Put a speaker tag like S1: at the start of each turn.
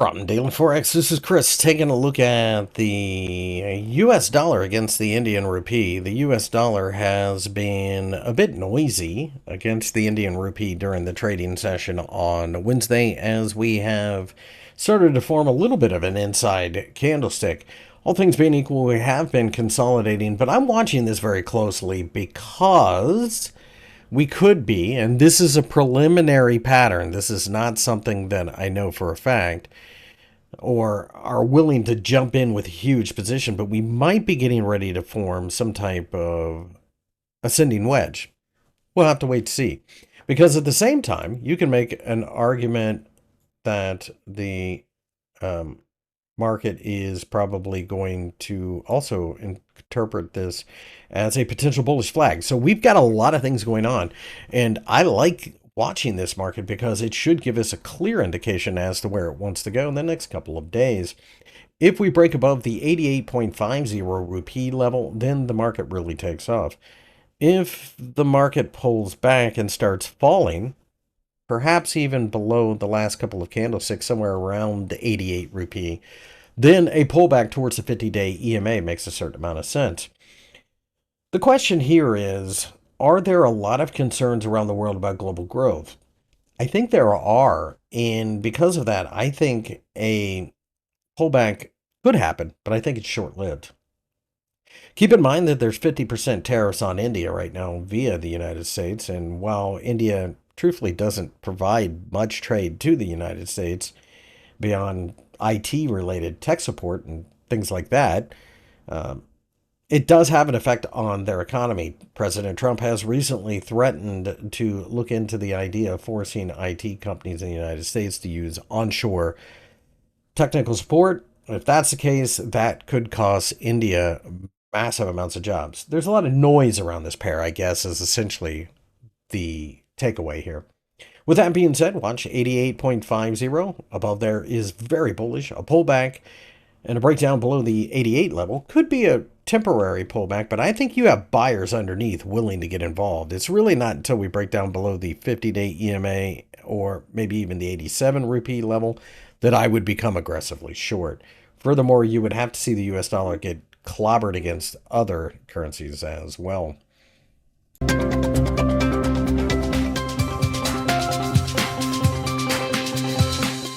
S1: From Daily Forex, this is Chris taking a look at the US dollar against the Indian rupee. The US dollar has been a bit noisy against the Indian rupee during the trading session on Wednesday as we have started to form a little bit of an inside candlestick. All things being equal, we have been consolidating, but I'm watching this very closely because we could be, and this is a preliminary pattern. This is not something that I know for a fact or are willing to jump in with a huge position, but we might be getting ready to form some type of ascending wedge. We'll have to wait to see. Because at the same time, you can make an argument that the market is probably going to also interpret this as a potential bullish flag. So we've got a lot of things going on, and I like watching this market because it should give us a clear indication as to where it wants to go in the next couple of days. If we break above the 88.50 rupee level, then the market really takes off. If the market pulls back and starts falling, perhaps even below the last couple of candlesticks, somewhere around the 88 rupee, then a pullback towards the 50-day EMA makes a certain amount of sense. The question here is, are there a lot of concerns around the world about global growth? I think there are, and because of that, I think a pullback could happen, but I think it's short-lived. Keep in mind that there's 50% tariffs on India right now via the United States, and while India truthfully doesn't provide much trade to the United States beyond IT-related tech support and things like that, it does have an effect on their economy. President Trump has recently threatened to look into the idea of forcing IT companies in the United States to use onshore technical support. If that's the case, that could cost India massive amounts of jobs. There's a lot of noise around this pair, I guess, is essentially the takeaway here. With that being said, watch 88.50. Above there is very bullish. A pullback and a breakdown below the 88 level could be a temporary pullback, but I think you have buyers underneath willing to get involved. It's really not until we break down below the 50-day EMA or maybe even the 87 rupee level that I would become aggressively short. Furthermore, you would have to see the US dollar get clobbered against other currencies as well.